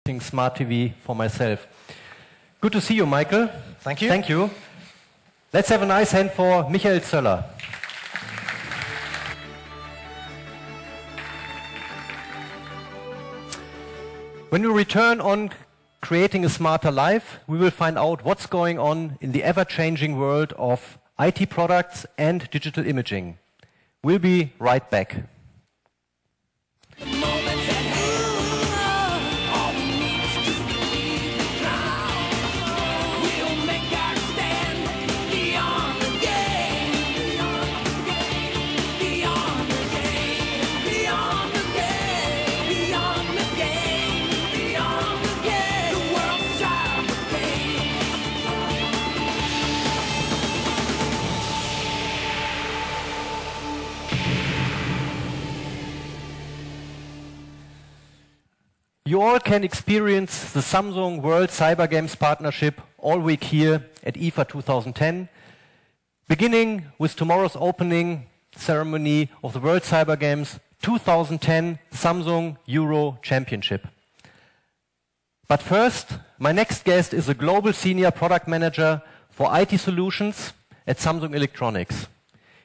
Smart TV for myself. Good to see you, Michael. Thank you. Thank you. Let's have a nice hand for Michael Zöller. When we return on creating a smarter life, we will find out what's going on in the ever-changing world of IT products and digital imaging. We'll be right back. You all can experience the Samsung World Cyber Games partnership all week here at IFA 2010, beginning with tomorrow's opening ceremony of the World Cyber Games 2010 Samsung Euro Championship. But first, my next guest is a global senior product manager for IT solutions at Samsung Electronics.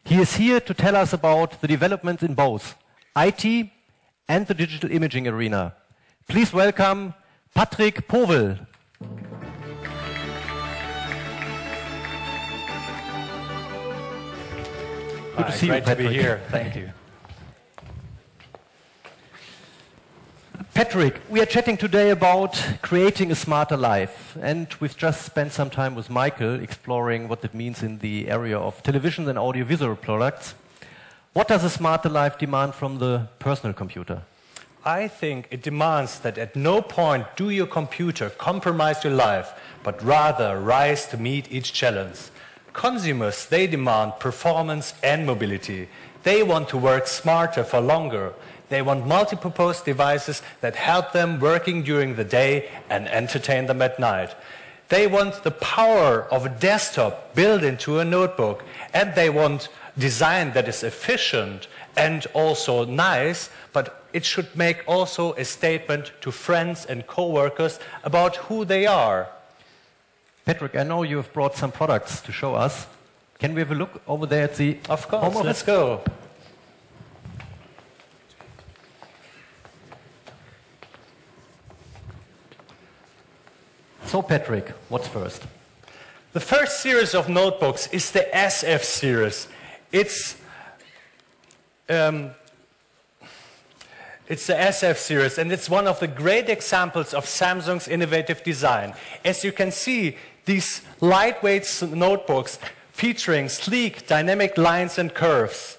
He is here to tell us about the developments in both IT and the digital imaging arena. Please welcome Patrick Powell. Good to see you, Patrick. Great to be here. Thank you. Patrick, we are chatting today about creating a smarter life, and we've just spent some time with Michael exploring what it means in the area of television and audiovisual products. What does a smarter life demand from the personal computer? I think it demands that at no point do your computer compromise your life, but rather rise to meet each challenge. Consumers, they demand performance and mobility. They want to work smarter for longer. They want multi-purpose devices that help them working during the day and entertain them at night. They want the power of a desktop built into a notebook, and they want design that is efficient and also nice, but it should make also a statement to friends and co-workers about who they are. Patrick, I know you have brought some products to show us. Can we have a look over there at the Of course, home office? let's go. So Patrick, what's first? The first series of notebooks is the SF series. It's the SF series, and it's one of the great examples of Samsung's innovative design. As you can see, these lightweight notebooks featuring sleek, dynamic lines and curves.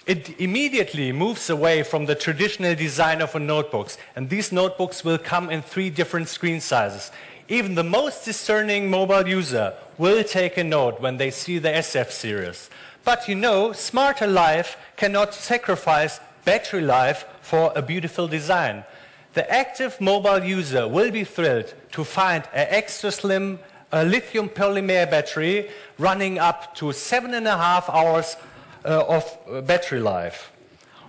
It immediately moves away from the traditional design of notebooks, and these notebooks will come in 3 different screen sizes. Even the most discerning mobile user will take a note when they see the SF series. But you know, smarter life cannot sacrifice battery life for a beautiful design. The active mobile user will be thrilled to find an extra slim lithium polymer battery running up to 7.5 hours of battery life.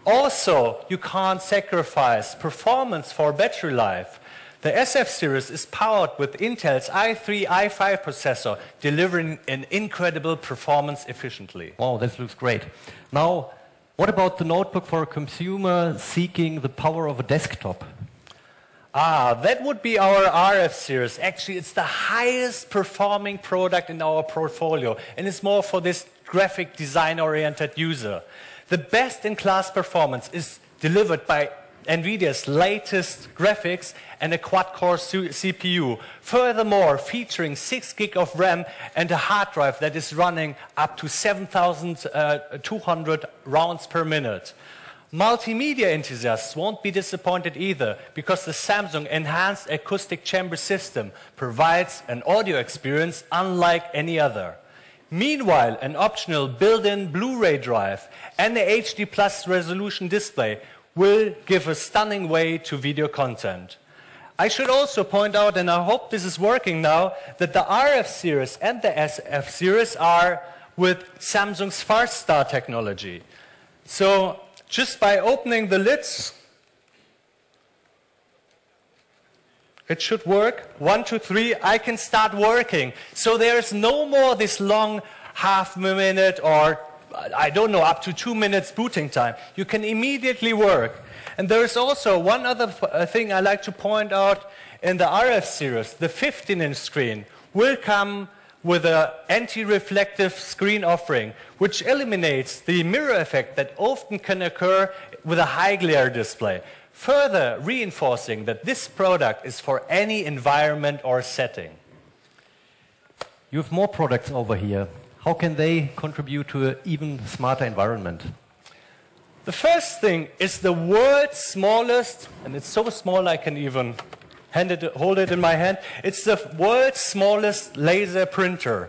Also, you can't sacrifice performance for battery life. The SF series is powered with Intel's i3, i5 processor, delivering an incredible performance efficiently. Wow, this looks great. Now, what about the notebook for a consumer seeking the power of a desktop? That would be our RF series. Actually, it's the highest performing product in our portfolio, and it's more for this graphic design-oriented user. The best-in-class performance is delivered by NVIDIA's latest graphics and a quad-core CPU. Furthermore, featuring 6 GB of RAM and a hard drive that is running up to 7,200 rounds per minute. Multimedia enthusiasts won't be disappointed either, because the Samsung Enhanced Acoustic Chamber System provides an audio experience unlike any other. Meanwhile, an optional built-in Blu-ray drive and the HD Plus resolution display will give a stunning way to video content. I should also point out, and I hope this is working now, that the RF series and the SF series are with Samsung's FastStar technology. So just by opening the lids, It should work. 1, 2, 3, I can start working. So there's no more this long half minute or, I don't know, up to 2 minutes booting time. You can immediately work. And there is also one other thing I like to point out in the RF series. The 15-inch screen will come with an anti-reflective screen offering, which eliminates the mirror effect that often can occur with a high glare display, further reinforcing that this product is for any environment or setting. You have more products over here. How can they contribute to an even smarter environment? The first thing is the world's smallest, and it's so small I can even hold it in my hand. It's the world's smallest laser printer.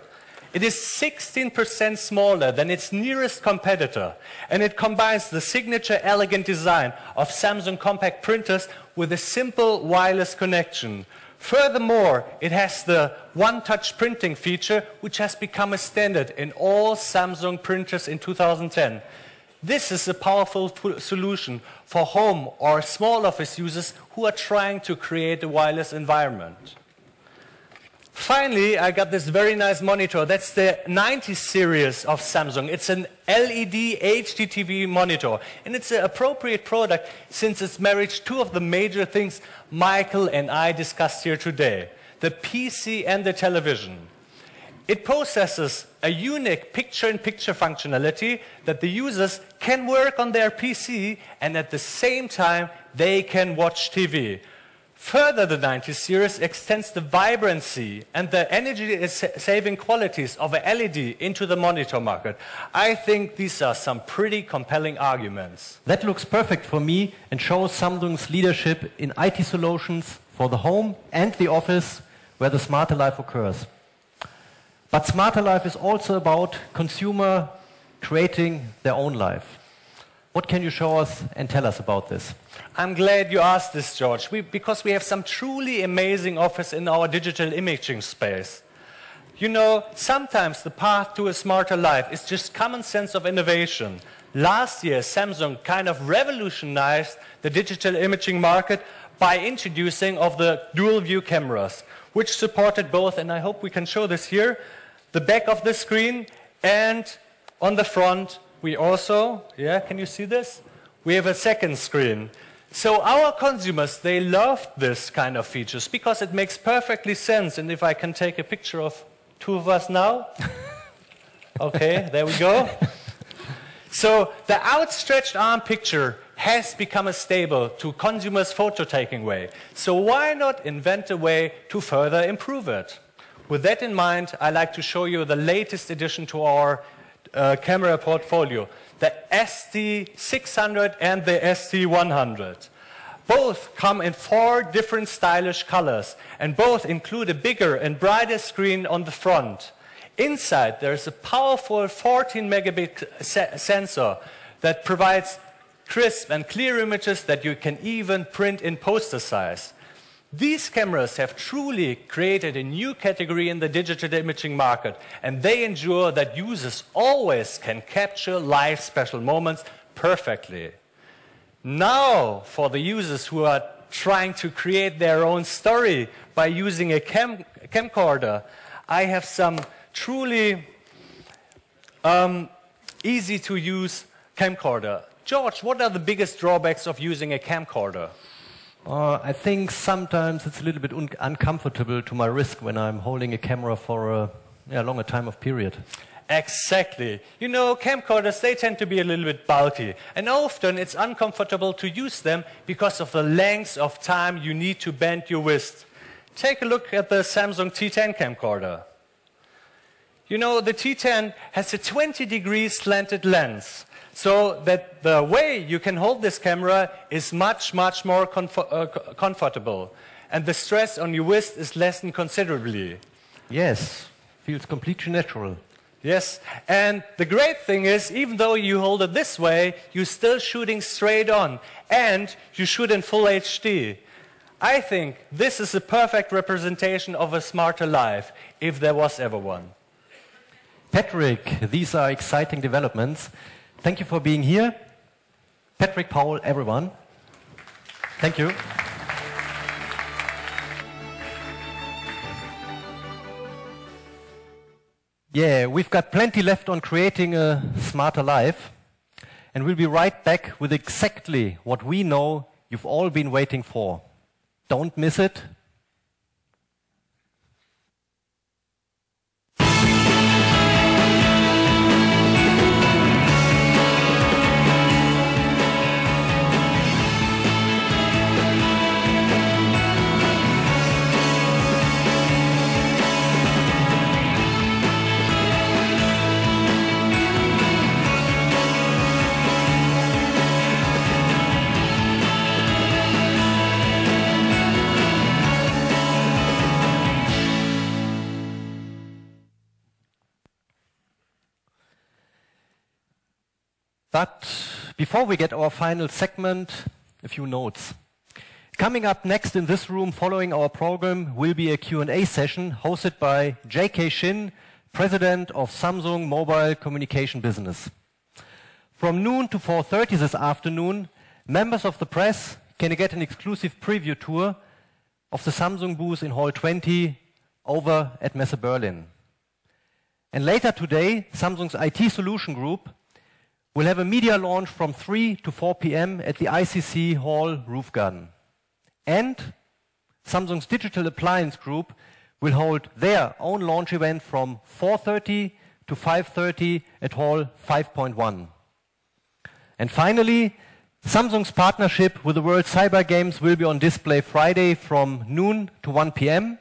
It is 16% smaller than its nearest competitor, and it combines the signature elegant design of Samsung compact printers with a simple wireless connection. Furthermore, it has the one-touch printing feature, which has become a standard in all Samsung printers in 2010. This is a powerful solution for home or small office users who are trying to create a wireless environment. Finally, I got this very nice monitor. That's the 90 series of Samsung. It's an LED HDTV monitor, and it's an appropriate product since it's married two of the major things Michael and I discussed here today, the PC and the television. It possesses a unique picture-in-picture functionality that the users can work on their PC and at the same time they can watch TV. Further, the 90 series extends the vibrancy and the energy-saving qualities of a LED into the monitor market. I think these are some pretty compelling arguments. That looks perfect for me and shows Samsung's leadership in IT solutions for the home and the office where the smarter life occurs. But smarter life is also about consumer creating their own life. What can you show us and tell us about this? I'm glad you asked this, George, because we have some truly amazing offers in our digital imaging space. You know, sometimes the path to a smarter life is just common sense of innovation. Last year, Samsung kind of revolutionized the digital imaging market by introducing of the dual view cameras, which supported both, and I hope we can show this here, the back of the screen and on the front we also, can you see this? We have a second screen. So our consumers, they loved this kind of features because it makes perfectly sense. And if I can take a picture of two of us now. Okay, there we go. So the outstretched arm picture has become a staple to consumers' photo-taking way. So why not invent a way to further improve it? With that in mind, I'd like to show you the latest addition to our camera portfolio, the SD600 and the SD100. Both come in 4 different stylish colors, and both include a bigger and brighter screen on the front. Inside, there's a powerful 14 megabit sensor that provides crisp and clear images that you can even print in poster size. These cameras have truly created a new category in the digital imaging market, and they ensure that users always can capture live special moments perfectly. Now, for the users who are trying to create their own story by using a camcorder, I have some truly easy to use camcorder. George, what are the biggest drawbacks of using a camcorder? I think sometimes it's a little bit uncomfortable to my wrist when I'm holding a camera for a longer time of period. Exactly. You know, camcorders, they tend to be a little bit bulky, and often it's uncomfortable to use them because of the length of time you need to bend your wrist. Take a look at the Samsung T10 camcorder. You know, the T10 has a 20-degree slanted lens, so that the way you can hold this camera is much more comfortable, and the stress on your wrist is lessened considerably. Yes, feels completely natural. Yes, and the great thing is, even though you hold it this way, you're still shooting straight on, and you shoot in full HD. I think this is a perfect representation of a smarter life, if there was ever one. Patrick, these are exciting developments. Thank you for being here. Patrick Powell, everyone. Thank you. Yeah, we've got plenty left on creating a smarter life. And we'll be right back with exactly what we know you've all been waiting for. Don't miss it. But before we get our final segment, a few notes. Coming up next in this room following our program will be a Q&A session hosted by J.K. Shin, President of Samsung Mobile Communication Business. From noon to 4:30 this afternoon, members of the press can get an exclusive preview tour of the Samsung booth in Hall 20 over at Messe Berlin. And later today, Samsung's IT Solution Group will have a media launch from 3 to 4 p.m. at the ICC Hall Roof Garden. And Samsung's Digital Appliance Group will hold their own launch event from 4:30 to 5:30 at Hall 5.1. And finally, Samsung's partnership with the World Cyber Games will be on display Friday from noon to 1 p.m.